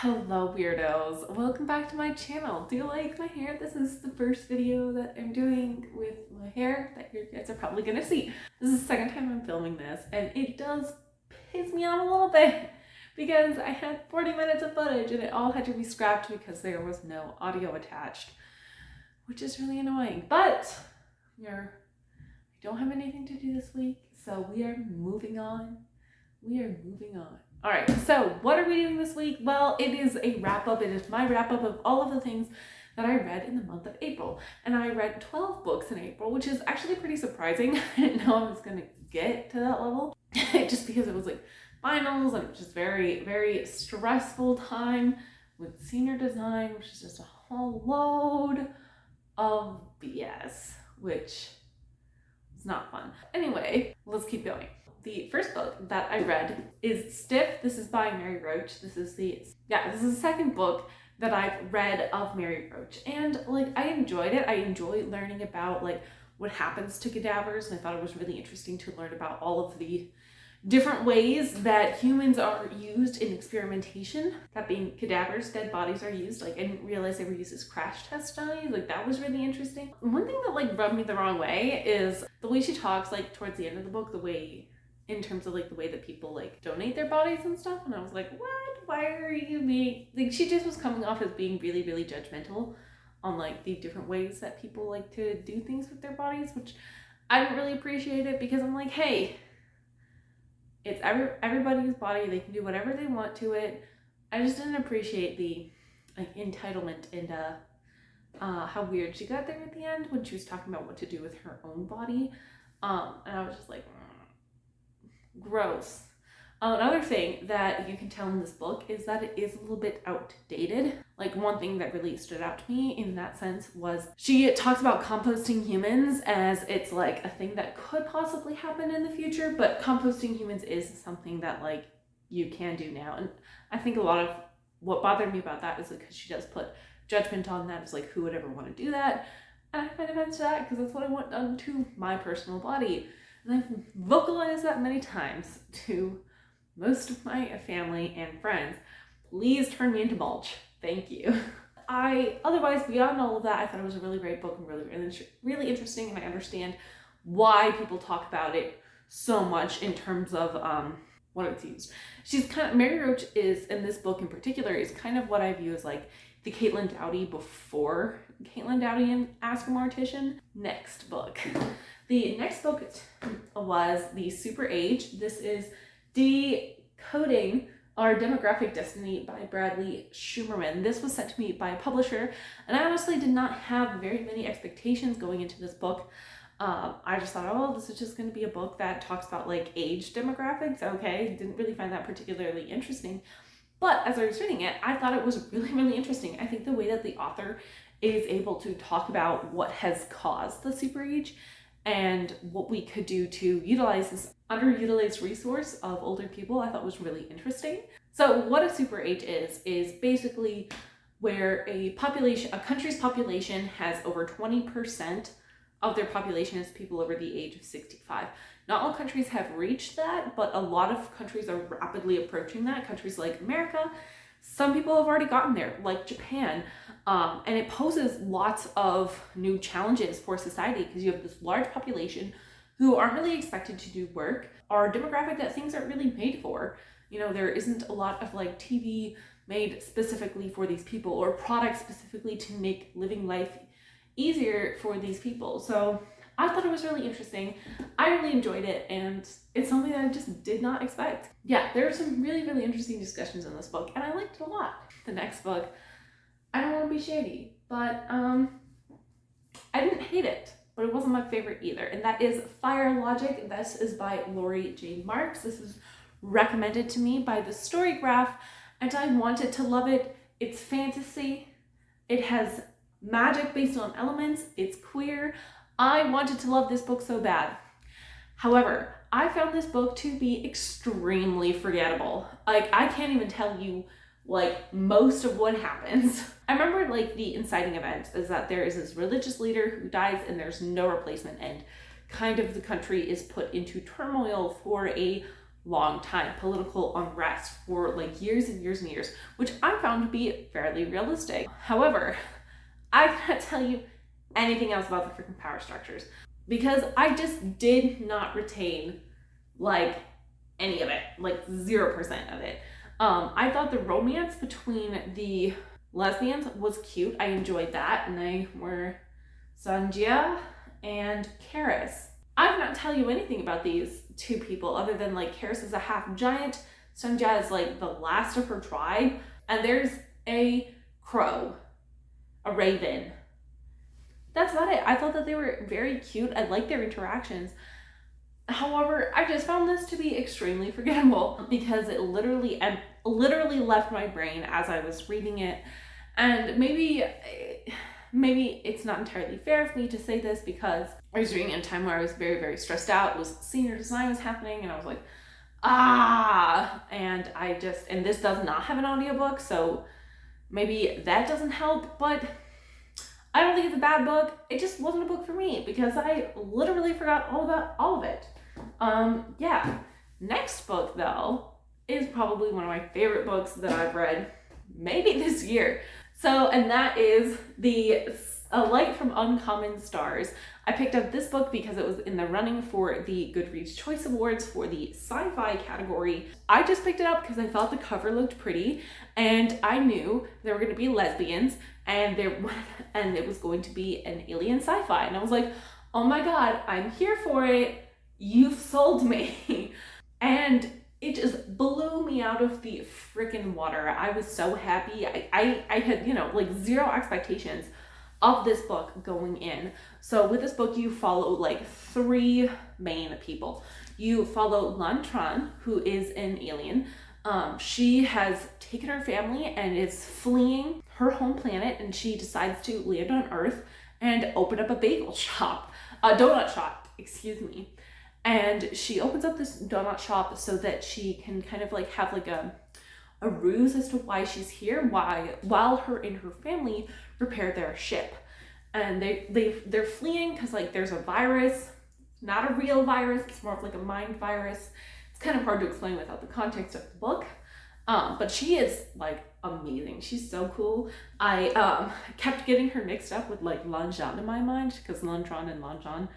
Hello weirdos, welcome back to my channel. Do you like my hair? This is the first video that I'm doing with my hair that you guys are probably gonna see. This is the second time I'm filming this and it does piss me off a little bit because I had 40 minutes of footage and it all had to be scrapped because there was no audio attached, which is really annoying. But I don't have anything to do this week, so we are moving on. All right, so what are we doing this week? Well, it is a wrap-up. It is my wrap-up of all of the things that I read in the month of April. And I read 12 books in April, which is actually pretty surprising. I didn't know I was going to get to that level just because it was like finals and it was just very, very stressful time with senior design, which is just a whole load of BS, which is not fun. Anyway, let's keep going. The first book that I read is Stiff. This is by Mary Roach. This is the second book that I've read of Mary Roach. And like, I enjoyed it. I enjoy learning about like what happens to cadavers. And I thought it was really interesting to learn about all of the different ways that humans are used in experimentation. That being cadavers, dead bodies are used. Like, I didn't realize they were used as crash test dummies. Like, that was really interesting. One thing that like rubbed me the wrong way is the way she talks like towards the end of the book, in terms of like the way that people like donate their bodies and stuff. And I was like, what? Why are you being like, she just was coming off as being really, really judgmental on like the different ways that people like to do things with their bodies, which I didn't really appreciate it because I'm like, hey, it's everybody's body. They can do whatever they want to it. I just didn't appreciate the like entitlement and how weird she got there at the end when she was talking about what to do with her own body. And I was just like, gross. Another thing that you can tell in this book is that it is a little bit outdated. Like, one thing that really stood out to me in that sense was she talks about composting humans as it's like a thing that could possibly happen in the future, but composting humans is something that like you can do now. And I think a lot of what bothered me about that is because she does put judgment on that. It's like, who would ever want to do that? And I find offense to that because that's what I want done to my personal body. And I've vocalized that many times to most of my family and friends. Please turn me into mulch. Thank you. Otherwise, beyond all of that, I thought it was a really great book and really interesting, and I understand why people talk about it so much in terms of what it's used. Mary Roach is, in this book in particular, is kind of what I view as like the Caitlin Doughty before Caitlin Doughty and Ask a Mortician. Next book. The next book was The Super Age. This is Decoding Our Demographic Destiny by Bradley Schumerman. This was sent to me by a publisher, and I honestly did not have very many expectations going into this book. I just thought, oh, this is just going to be a book that talks about like age demographics. Okay, didn't really find that particularly interesting. But as I was reading it, I thought it was really, really interesting. I think the way that the author is able to talk about what has caused the super age and what we could do to utilize this underutilized resource of older people, I thought was really interesting. So what a super age is basically where a country's population has over 20% of their population as people over the age of 65. Not all countries have reached that, but a lot of countries are rapidly approaching that. Countries like America, some people have already gotten there, like Japan. And it poses lots of new challenges for society because you have this large population who aren't really expected to do work, or a demographic that things aren't really made for. You know, there isn't a lot of like TV made specifically for these people or products specifically to make living life easier for these people. So I thought it was really interesting. I really enjoyed it, and it's something that I just did not expect. Yeah, there are some really, really interesting discussions in this book, and I liked it a lot. The next book, I don't want to be shady, but I didn't hate it, but it wasn't my favorite either, and that is Fire Logic. This is by Lori J. Marks. This is recommended to me by the Storygraph, and I wanted to love it. It's fantasy. It has magic based on elements. It's queer. I wanted to love this book so bad. However, I found this book to be extremely forgettable. Like, I can't even tell you like most of what happens. I remember like the inciting event is that there is this religious leader who dies and there's no replacement, and kind of the country is put into turmoil for a long time, political unrest for like years and years and years, which I found to be fairly realistic. However, I can't tell you anything else about the freaking power structures because I just did not retain like any of it, like 0% of it. I thought the romance between the lesbians was cute. I enjoyed that, and they were Sanjia and Karis. I cannot tell you anything about these two people other than like Karis is a half giant, Sanjia is like the last of her tribe, and there's a crow, a raven. That's about it. I thought that they were very cute. I liked their interactions. However, I just found this to be extremely forgettable because it literally left my brain as I was reading it. And maybe it's not entirely fair for me to say this because I was reading it in a time where I was very, very stressed out. It was senior design was happening and I was like, and this does not have an audiobook, so maybe that doesn't help, but I don't think it's a bad book. It just wasn't a book for me because I literally forgot all about all of it. Yeah. Next book though is probably one of my favorite books that I've read maybe this year. And that is A Light from Uncommon Stars. I picked up this book because it was in the running for the Goodreads Choice Awards for the sci-fi category. I just picked it up because I thought the cover looked pretty and I knew there were going to be lesbians and it was going to be an alien sci-fi. And I was like, oh my God, I'm here for it. You've sold me. And it just blew me out of the freaking water. I was so happy. I had, like zero expectations of this book going in. So with this book, you follow like 3 main people. You follow Lan Tran, who is an alien. She has taken her family and is fleeing her home planet, and she decides to land on Earth and open up a bagel shop, a donut shop, excuse me. And she opens up this donut shop so that she can kind of like have like a ruse as to why she's here, while her and her family repair their ship. And they're fleeing because like there's a virus, not a real virus, it's more of like a mind virus. It's kind of hard to explain without the context of the book. But she is like amazing. She's so cool. I kept getting her mixed up with like Lan Zhan in my mind because Lan Tran and Lan Zhan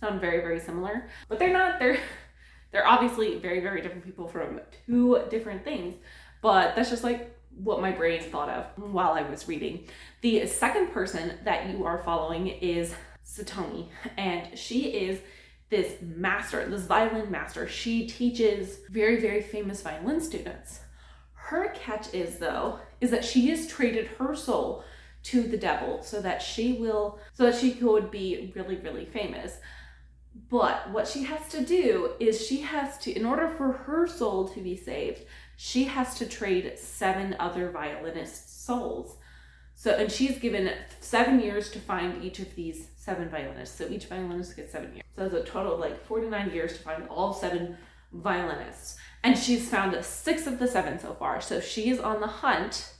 sound very, very similar, but they're not. They're obviously very, very different people from 2 different things, but that's just like what my brain thought of while I was reading. The second person that you are following is Satomi, and she is this violin master. She teaches very, very famous violin students. Her catch is that she has traded her soul to the devil so that she could be really, really famous. But what she has to do is in order for her soul to be saved, she has to trade 7 other violinists' souls. And she's given 7 years to find each of these 7 violinists. So each violinist gets 7 years. So it's a total of like 49 years to find all 7 violinists. And she's found 6 of the 7 so far. So she is on the hunt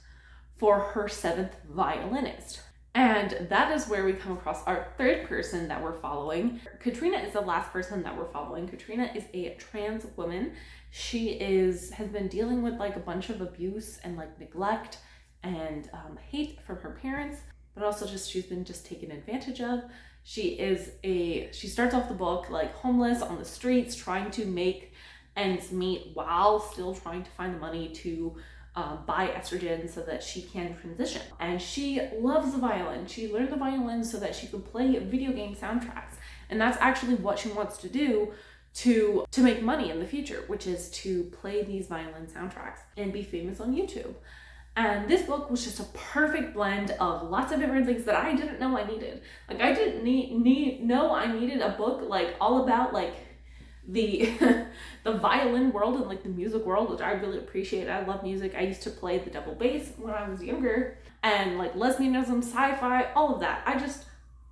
for her 7th violinist. And that is where we come across our third person that we're following. Katrina is the last person that we're following. Katrina is a trans woman. She has been dealing with like a bunch of abuse and like neglect and hate from her parents, but also she's been taken advantage of. She starts off the book like homeless on the streets, trying to make ends meet while still trying to find the money to buy estrogen so that she can transition. And she loves the violin. She learned the violin so that she could play video game soundtracks. And that's actually what she wants to do to make money in the future, which is to play these violin soundtracks and be famous on YouTube. And this book was just a perfect blend of lots of different things that I didn't know I needed. Like I didn't know I needed a book like all about like the the violin world and like the music world, which I really appreciate. I love music. I used to play the double bass when I was younger, and like lesbianism, sci-fi, all of that. I just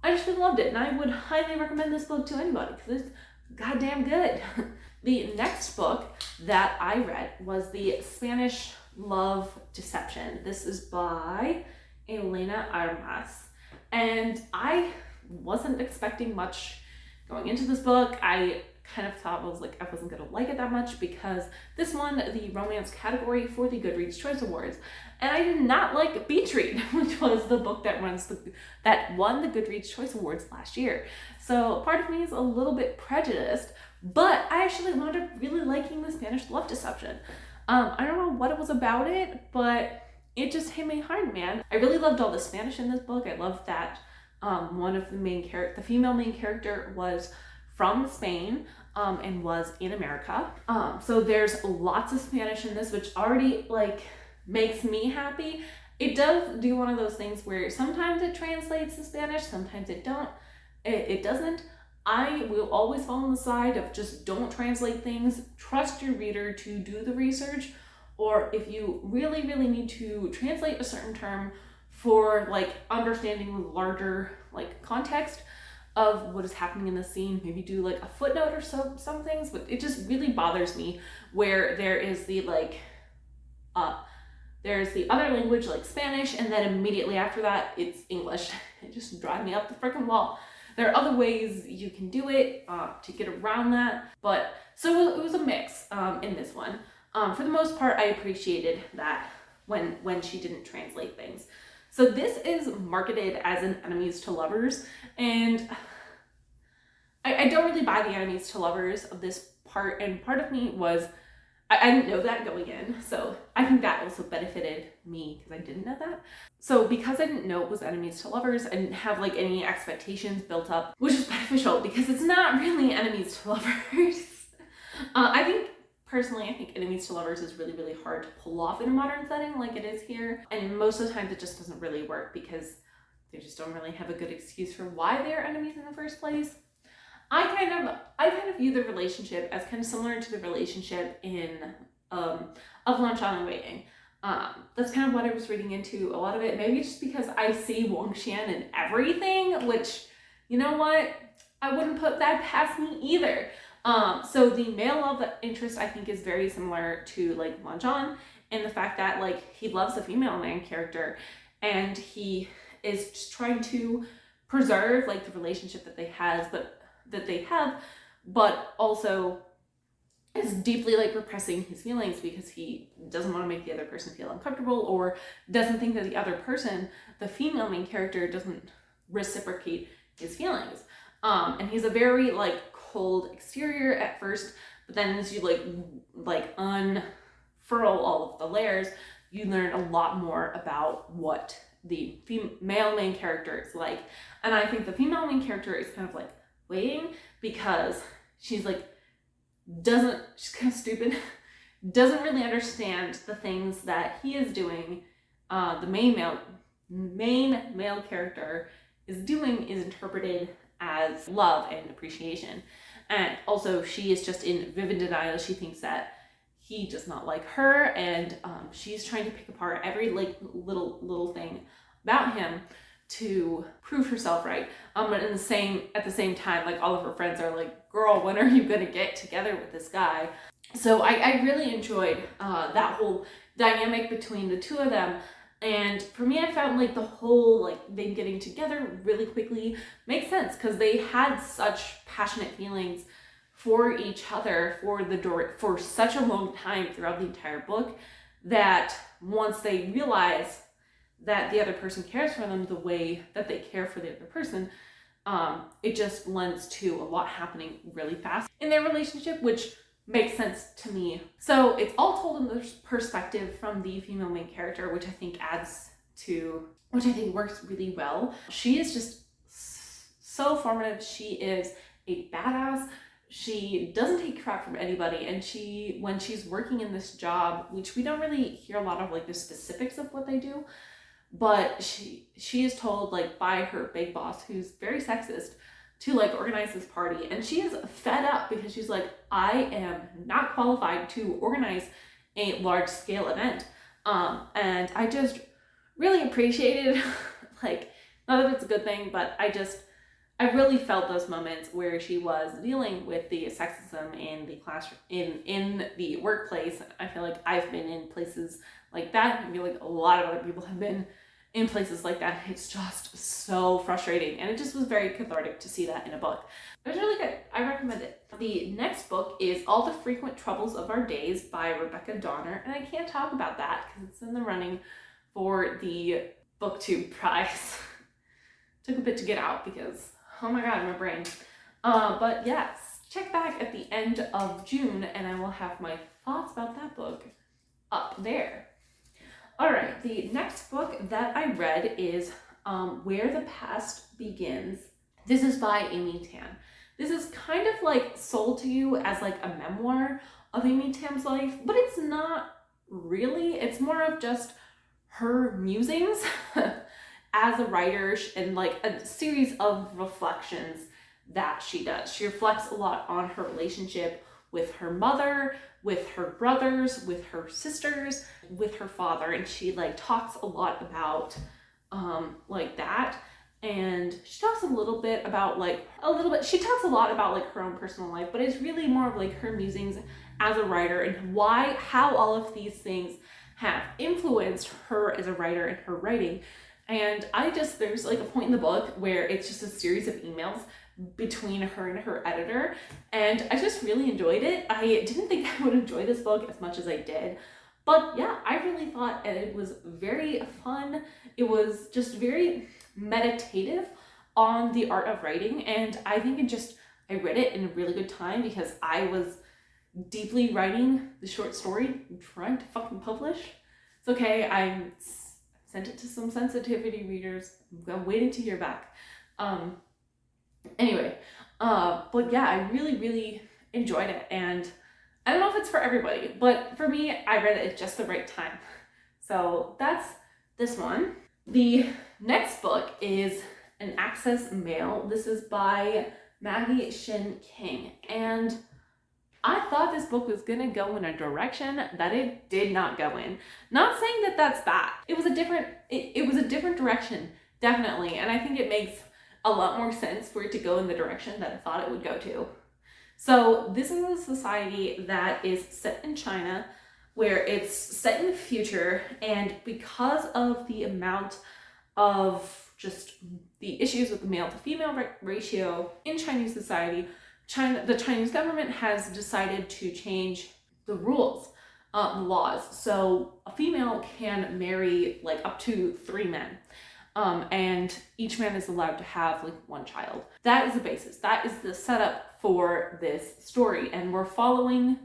really loved it, and I would highly recommend this book to anybody because it's goddamn good. The next book that I read was the Spanish Love Deception. This is by Elena Armas, and I wasn't expecting much going into this book. I kind of thought was like I wasn't gonna like it that much because this won the romance category for the Goodreads Choice Awards, and I did not like Beach Read, which was the book that won the Goodreads Choice Awards last year. So part of me is a little bit prejudiced, but I actually wound up really liking The Spanish Love Deception. I don't know what it was about it, but it just hit me hard, man. I really loved all the Spanish in this book. I loved that one of the female main character was from Spain and was in America. So there's lots of Spanish in this, which already like makes me happy. It does do one of those things where sometimes it translates to Spanish, sometimes it doesn't. I will always fall on the side of just don't translate things. Trust your reader to do the research, or if you really, really need to translate a certain term for like understanding the larger like context of what is happening in the scene, maybe do like a footnote or some things. But it just really bothers me where there is the like there's the other language like Spanish, and then immediately after that it's English. It just drives me up the freaking wall. There are other ways you can do it to get around that, but so it was a mix in this one. For the most part, I appreciated that when she didn't translate things. So this is marketed as an enemies to lovers, and I don't really buy the enemies to lovers of this part, and part of me was, I didn't know that going in, so I think that also benefited me because I didn't know that. So because I didn't know it was enemies to lovers, I didn't have like any expectations built up, which is beneficial because it's not really enemies to lovers. Personally, I think enemies to lovers is really, really hard to pull off in a modern setting like it is here. And most of the time it just doesn't really work because they just don't really have a good excuse for why they're enemies in the first place. I kind of view the relationship as kind of similar to the relationship in Of Lunch on and Waiting. That's kind of what I was reading into a lot of it. Maybe just because I see Wang Xian in everything, which, you know what? I wouldn't put that past me either. So the male love interest I think is very similar to like Wan Zhan in the fact that like he loves the female main character and he is just trying to preserve like the relationship that they have, but also is deeply like repressing his feelings because he doesn't want to make the other person feel uncomfortable or doesn't think that the other person, the female main character, doesn't reciprocate his feelings. And he's a very like cold exterior at first, but then as you like unfurl all of the layers, you learn a lot more about what the male main character is like. And I think the female main character is kind of like waiting because she's like she's kind of stupid, doesn't really understand the things that he is doing. The main male character is doing is interpreted as love and appreciation. And also she is just in vivid denial. She thinks that he does not like her, and she's trying to pick apart every like little thing about him to prove herself right. But at the same time, like all of her friends are like, girl, when are you gonna get together with this guy? So I really enjoyed that whole dynamic between the two of them. And for me, I found like the whole like them getting together really quickly makes sense because they had such passionate feelings for each other for such a long time throughout the entire book that once they realize that the other person cares for them the way that they care for the other person, it just lends to a lot happening really fast in their relationship, which makes sense to me. So it's all told in the perspective from the female main character, which I think works really well. She is just so formative. She is a badass. She doesn't take crap from anybody, and when she's working in this job, which we don't really hear a lot of like the specifics of what they do, but she is told like by her big boss, who's very sexist, to like organize this party, and she is fed up because she's like, I am not qualified to organize a large scale event. And I just really appreciated like, not that it's a good thing, but I really felt those moments where she was dealing with the sexism in the classroom, in the workplace. I feel like I've been in places like that. I feel like a lot of other people have been in places like that. It's just so frustrating, and it just was very cathartic to see that in a book. It was really good. I recommend it. The next book is All the Frequent Troubles of Our Days by Rebecca Donner, and I can't talk about that because it's in the running for the BookTube prize. Took a bit to get out because, oh my god, my brain. But yes, check back at the end of June and I will have my thoughts about that book up there. Alright, the next book that I read is Where the Past Begins. This is by Amy Tan. This is kind of like sold to you as like a memoir of Amy Tan's life, but it's not really. It's more of just her musings as a writer and like a series of reflections that she does. She reflects a lot on her relationship with her mother, with her brothers, with her sisters, with her father, and she like talks a lot about like that. And she talks a little bit about she talks a lot about like her own personal life, but it's really more of like her musings as a writer and how all of these things have influenced her as a writer and her writing. And there's like a point in the book where it's just a series of emails between her and her editor, and I just really enjoyed it. I didn't think I would enjoy this book as much as I did, but yeah, I really thought it was very fun. It was just very meditative on the art of writing, and I think I read it in a really good time because I was deeply writing the short story I'm trying to fucking publish. It's okay, I sent it to some sensitivity readers. I'm waiting to hear back. Anyway, but yeah, I really, really enjoyed it, and I don't know if it's for everybody, but for me, I read it at just the right time. So that's this one. The next book is An Access Mail. This is by Maggie Shin King, and I thought this book was gonna go in a direction that it did not go in. Not saying that that's bad. It was a different direction, definitely, and I think it makes a lot more sense for it to go in the direction that I thought it would go to. So this is a society that is set in China, where it's set in the future, and because of the amount of just the issues with the male to female ratio in Chinese society, the Chinese government has decided to change the rules, laws. So a female can marry like up to 3 men. And each man is allowed to have like 1 child. That is the basis. That is the setup for this story. And we're following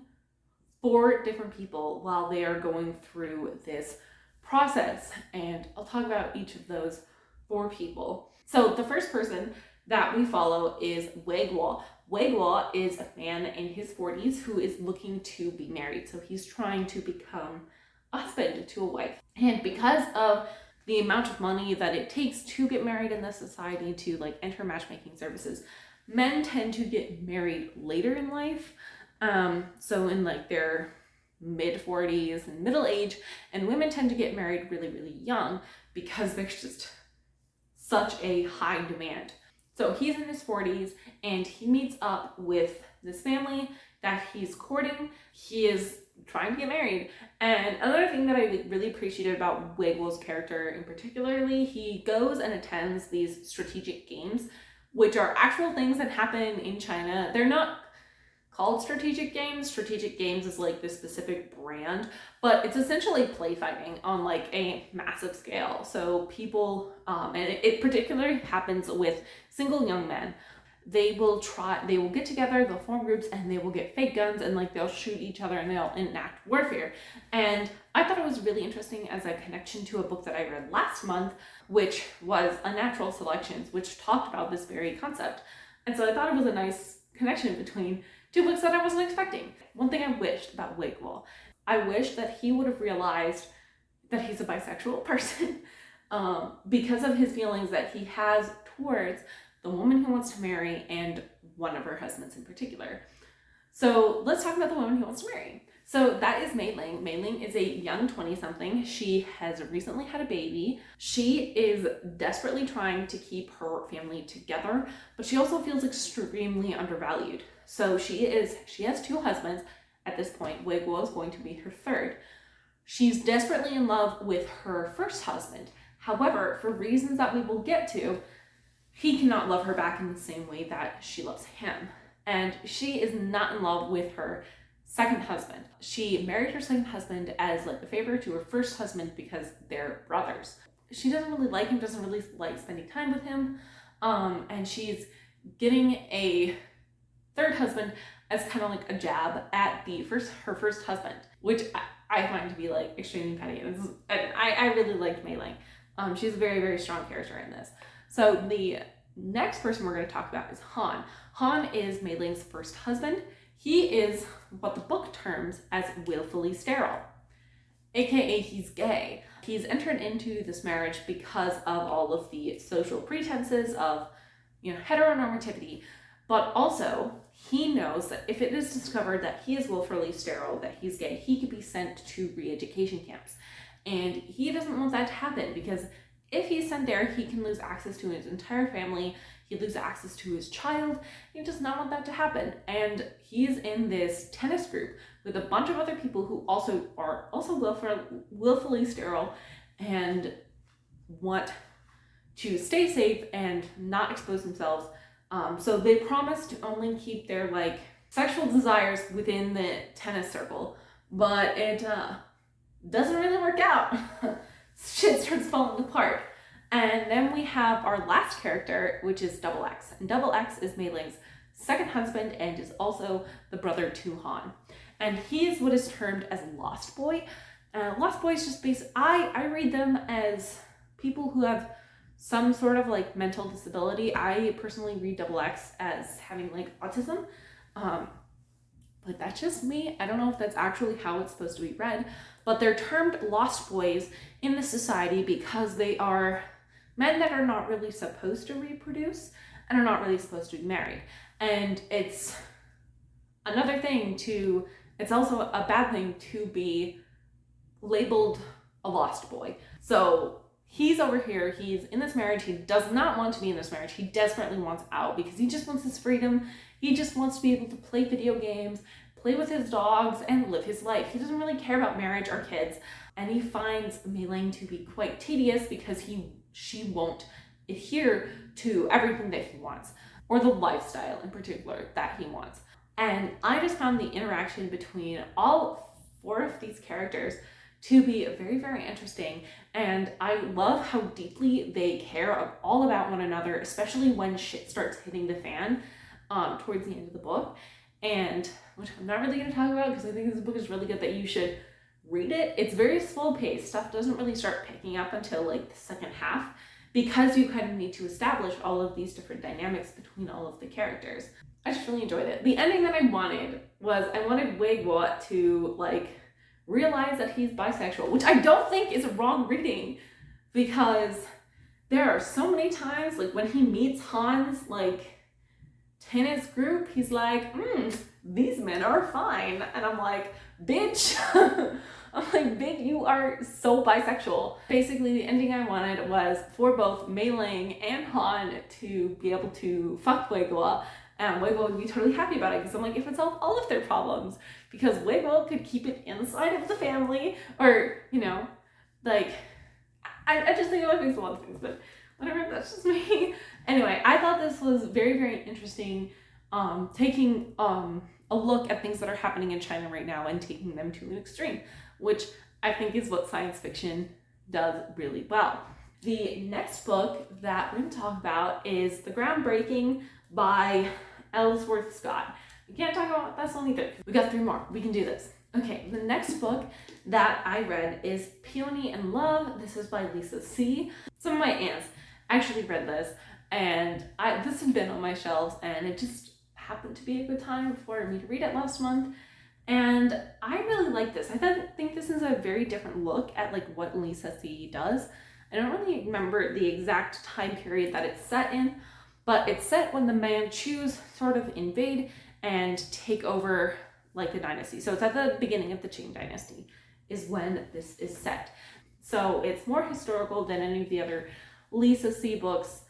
4 different people while they are going through this process. And I'll talk about each of those 4 people. So the first person that we follow is Wei Guo. Wei Guo is a man in his 40s who is looking to be married. So he's trying to become a husband to a wife. And because of the amount of money that it takes to get married in this society, to like enter matchmaking services, men tend to get married later in life. So in like their mid 40s and middle age, and women tend to get married really, really young because there's just such a high demand. So he's in his 40s and he meets up with this family that he's courting. He is trying to get married. And another thing that I really appreciated about Wei Guo's character in particularly, he goes and attends these strategic games, which are actual things that happen in China. They're not called strategic games. Strategic games is like this specific brand, but it's essentially play fighting on like a massive scale. So people, and it particularly happens with single young men. They will get together, they'll form groups, and they will get fake guns, and like they'll shoot each other and they'll enact warfare. And I thought it was really interesting as a connection to a book that I read last month, which was Unnatural Selections, which talked about this very concept. And so I thought it was a nice connection between 2 books that I wasn't expecting. One thing I wished about Wei Guo, I wish that he would have realized that he's a bisexual person because of his feelings that he has towards the woman he wants to marry and one of her husbands in particular. So let's talk about the woman he wants to marry. So that is Mei Ling. Mei Ling is a young 20-something. She has recently had a baby. She is desperately trying to keep her family together, but she also feels extremely undervalued. So she has 2 husbands at this point. Wei Guo is going to be her 3rd. She's desperately in love with her first husband. However, for reasons that we will get to, he cannot love her back in the same way that she loves him. And she is not in love with her second husband. She married her second husband as like a favor to her first husband because they're brothers. She doesn't really like him, doesn't really like spending time with him. And she's getting a third husband as kind of like a jab at her first husband, which I find to be like extremely petty. And I really liked Mei Ling. She's a very, very strong character in this. So the next person we're going to talk about is Han. Han is Mei Ling's first husband. He is what the book terms as willfully sterile, aka he's gay. He's entered into this marriage because of all of the social pretenses of, heteronormativity, but also he knows that if it is discovered that he is willfully sterile, that he's gay, he could be sent to re-education camps. And he doesn't want that to happen because if he's sent there, he can lose access to his entire family. He'd lose access to his child. He does not want that to happen. And he's in this tennis group with a bunch of other people who are willfully sterile and want to stay safe and not expose themselves. So they promise to only keep their sexual desires within the tennis circle, but it doesn't really work out. Shit starts falling apart. And then we have our last character, which is Double X. And Double X is Mei Ling's second husband and is also the brother to Han. And he is what is termed as Lost Boy. Lost Boy is just I read them as people who have some sort of mental disability. I personally read Double X as having autism. But that's just me. I don't know if that's actually how it's supposed to be read, but they're termed lost boys in the society because they are men that are not really supposed to reproduce and are not really supposed to be married. And it's also a bad thing to be labeled a lost boy. So he's over here, he's in this marriage, he does not want to be in this marriage, he desperately wants out because he just wants his freedom, he just wants to be able to play video games, play with his dogs, and live his life. He doesn't really care about marriage or kids, and he finds Mei Ling to be quite tedious because she won't adhere to everything that he wants, or the lifestyle in particular that he wants. And I just found the interaction between all four of these characters to be very, very interesting. And I love how deeply they care all about one another, especially when shit starts hitting the fan towards the end of the book. And which I'm not really going to talk about because I think this book is really good that you should read it. It's very slow paced. Stuff doesn't really start picking up until the second half because you kind of need to establish all of these different dynamics between all of the characters. I just really enjoyed it. The ending that I wanted was I wanted Wei Guo to realize that he's bisexual, which I don't think is a wrong reading because there are so many times when he meets Han's tennis group, he's these men are fine, and I'm like, bitch. I'm like, bitch, you are so bisexual. Basically, the ending I wanted was for both Mei Ling and Han to be able to fuck Wei Guo, and Wei Guo would be totally happy about it because I'm like, it would solve all of their problems because Wei Guo could keep it inside of the family, or I just think about things a lot of things, but whatever, that's just me. Anyway, I thought this was very, very interesting, taking a look at things that are happening in China right now and taking them to an extreme, which I think is what science fiction does really well. The next book that we're going to talk about is The Groundbreaking by Ellsworth Scott. We can't talk about this one either. We got 3 more. We can do this. Okay, the next book that I read is Peony and Love. This is by Lisa C. Some of my aunts actually read this, and this had been on my shelves, and it just happened to be a good time for me to read it last month. And I really like this. I think this is a very different look at what Lisa C does. I don't really remember the exact time period that it's set in, but it's set when the Manchus sort of invade and take over the dynasty. So it's at the beginning of the Qing dynasty is when this is set. So it's more historical than any of the other Lisa C books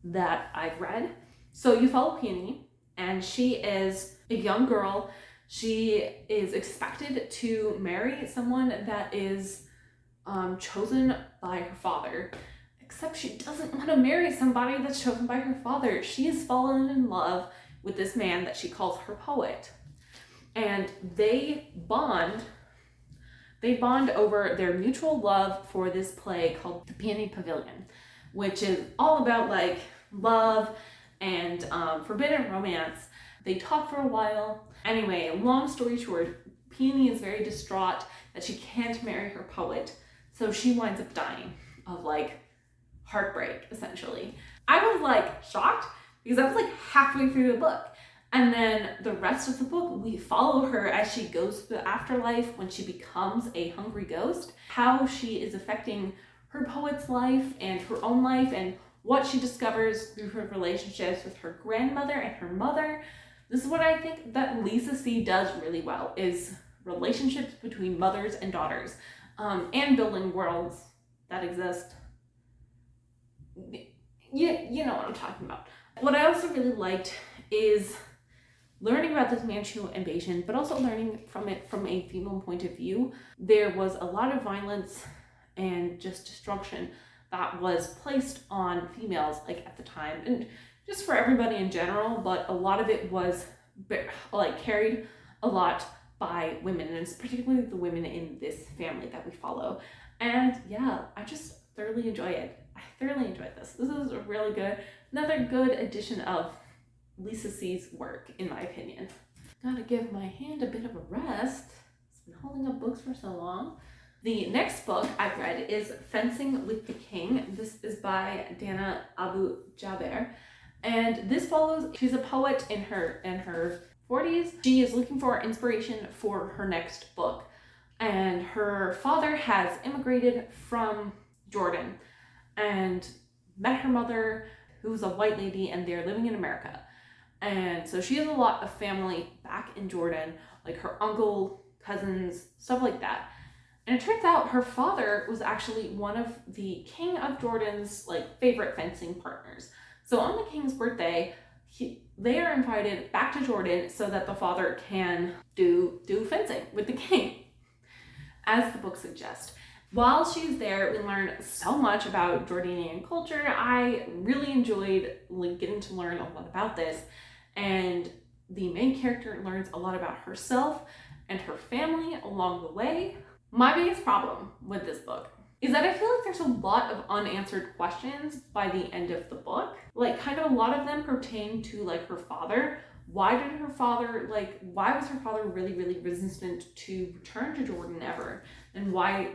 that I've read. So you follow Peony, and she is a young girl. She is expected to marry someone that is chosen by her father. Except she doesn't want to marry somebody that's chosen by her father. She has fallen in love with this man that she calls her poet. And they bond over their mutual love for this play called The Peony Pavilion, which is all about like love and forbidden romance. They talk for a while. Anyway, long story short, Peony is very distraught that she can't marry her poet. So she winds up dying of like heartbreak, essentially. I was like shocked because I was like halfway through the book. And then the rest of the book, we follow her as she goes to the afterlife when she becomes a hungry ghost, how she is affecting her poet's life and her own life, and what she discovers through her relationships with her grandmother and her mother. This is what I think that Lisa C does really well, is relationships between mothers and daughters, and building worlds that exist. You know what I'm talking about. What I also really liked is learning about this Manchu invasion, but also learning from it from a female point of view. There was a lot of violence and just destruction that was placed on females like at the time, and just for everybody in general, but a lot of it was like carried a lot by women, and it's particularly the women in this family that we follow. And yeah, I just thoroughly enjoy it. I thoroughly enjoyed this. This is a really good, another good edition of Lisa C's work, in my opinion. Gotta give my hand a bit of a rest. It's been holding up books for so long. The next book I've read is Fencing with the King. This is by Dana Abu Jaber. And this follows, she's a poet in her 40s. She is looking for inspiration for her next book. And her father has immigrated from Jordan and met her mother, who's a white lady, and they're living in America. And so she has a lot of family back in Jordan, like her uncle, cousins, stuff like that. And it turns out her father was actually one of the king of Jordan's like favorite fencing partners. So on the king's birthday, they are invited back to Jordan so that the father can do fencing with the king, as the book suggests. While she's there, we learn so much about Jordanian culture. I really enjoyed like getting to learn a lot about this. And the main character learns a lot about herself and her family along the way. My biggest problem with this book is that I feel like there's a lot of unanswered questions by the end of the book. Like kind of a lot of them pertain to like her father. Why was her father really, really resistant to return to Jordan ever? And why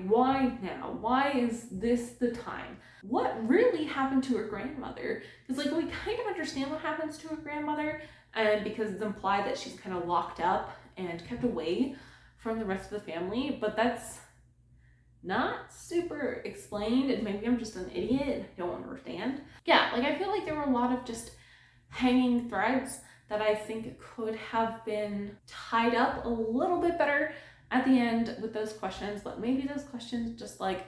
now? Why is this the time? What really happened to her grandmother? Because like we kind of understand what happens to her grandmother, and because it's implied that she's kind of locked up and kept away from the rest of the family, but that's not super explained, and maybe I'm just an idiot and I don't understand. Yeah, like I feel like there were a lot of just hanging threads that I think could have been tied up a little bit better at the end with those questions, but maybe those questions just like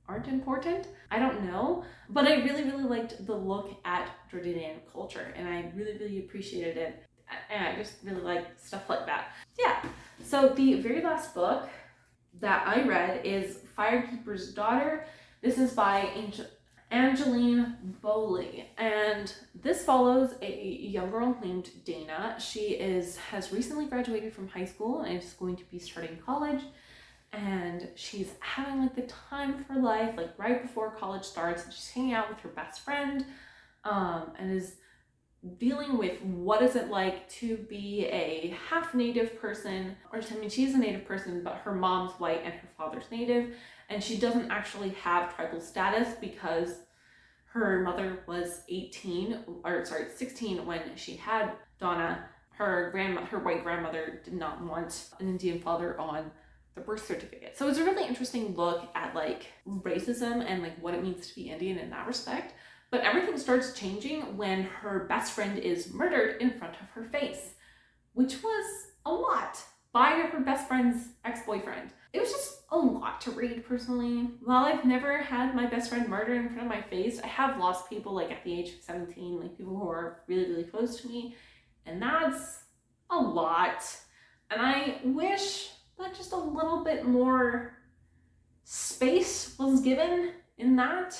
aren't important. I don't know, but I really, really liked the look at Jordanian culture, and I really, really appreciated it, and I just really like stuff like that. Yeah, so the very last book that I read is Firekeepers Daughter. This is by Angeline Bowley, and this follows a young girl named Dana. She has recently graduated from high school and is going to be starting college, and she's having like the time of her life, like right before college starts, and she's hanging out with her best friend, and is dealing with what is it like to be a half native person, or I mean she's a native person, but her mom's white and her father's native, and she doesn't actually have tribal status because her mother was 16 when she had Donna. Her white grandmother did not want an Indian father on the birth certificate. So it's a really interesting look at like racism and like what it means to be Indian in that respect. But everything starts changing when her best friend is murdered in front of her face, which was a lot, by her best friend's ex-boyfriend. It was just a lot to read personally. While I've never had my best friend murdered in front of my face, I have lost people like at the age of 17, like people who are really, really close to me, and that's a lot. And I wish that just a little bit more space was given in that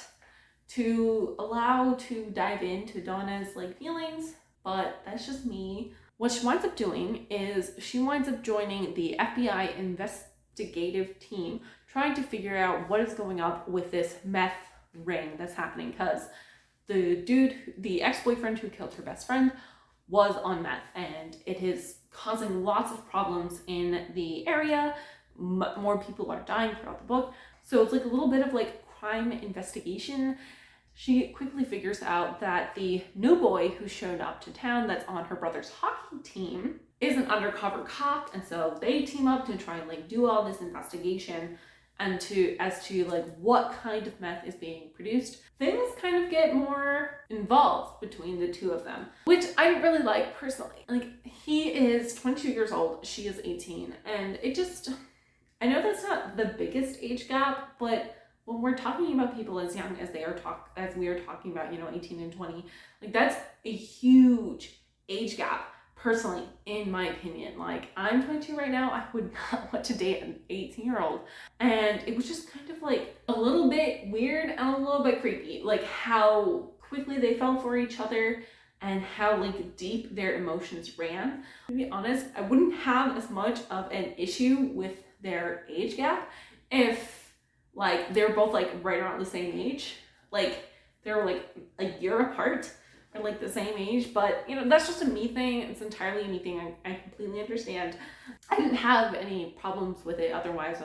to allow to dive into Donna's like feelings, but that's just me. What she winds up doing is she winds up joining the FBI investigative team, trying to figure out what is going on with this meth ring that's happening, because the dude, the ex-boyfriend who killed her best friend, was on meth, and it is causing lots of problems in the area. More people are dying throughout the book, so it's like a little bit of like crime investigation. She quickly figures out that the new boy who showed up to town that's on her brother's hockey team is an undercover cop, and so they team up to try and like do all this investigation and as to like what kind of meth is being produced. Things kind of get more involved between the two of them, which I really like personally. Like, he is 22 years old, she is 18, and it just, I know that's not the biggest age gap, but when we're talking about people as young as as we are talking about, 18 and 20, like that's a huge age gap. Personally, in my opinion, like I'm 22 right now, I would not want to date an 18-year-old. And it was just kind of like a little bit weird and a little bit creepy, like how quickly they fell for each other and how like deep their emotions ran. To be honest, I wouldn't have as much of an issue with their age gap if like they're both like right around the same age, like they're like a year apart or like the same age. But that's just a me thing. It's entirely a me thing. I completely understand. I didn't have any problems with it otherwise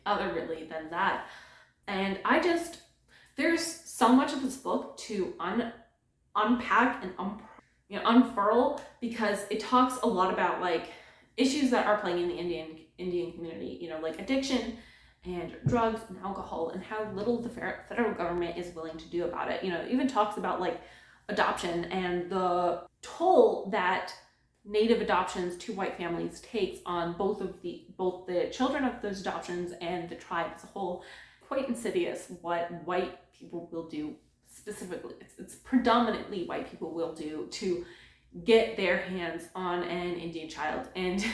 other really than that. And there's so much of this book to unpack and unfurl, because it talks a lot about like issues that are playing in the Indian community, like addiction and drugs and alcohol, and how little the federal government is willing to do about it. It even talks about like adoption and the toll that native adoptions to white families takes on both the children of those adoptions and the tribe as a whole. Quite insidious what white people will do specifically. It's predominantly white people will do to get their hands on an Indian child, and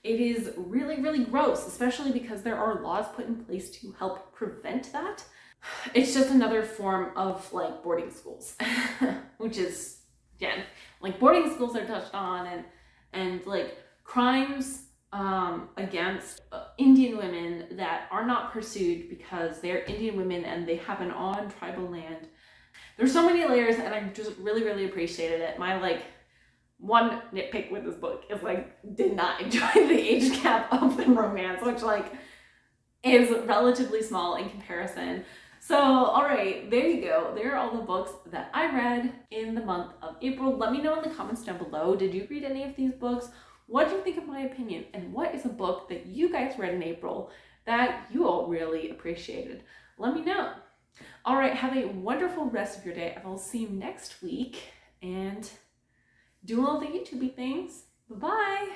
it is really, really gross, especially because there are laws put in place to help prevent that. It's just another form of like boarding schools, which is, again, like boarding schools are touched on, and like crimes against Indian women that are not pursued because they're Indian women and they happen on tribal land. There's so many layers, and I just really, really appreciated it. My like one nitpick with this book is like did not enjoy the age gap of the romance, which like is relatively small in comparison. So, all right, there you go. There are all the books that I read in the month of April. Let me know in the comments down below. Did you read any of these books? What do you think of my opinion? And what is a book that you guys read in April that you all really appreciated? Let me know. All right, have a wonderful rest of your day. I will see you next week, and do all the YouTubey things. Bye-bye.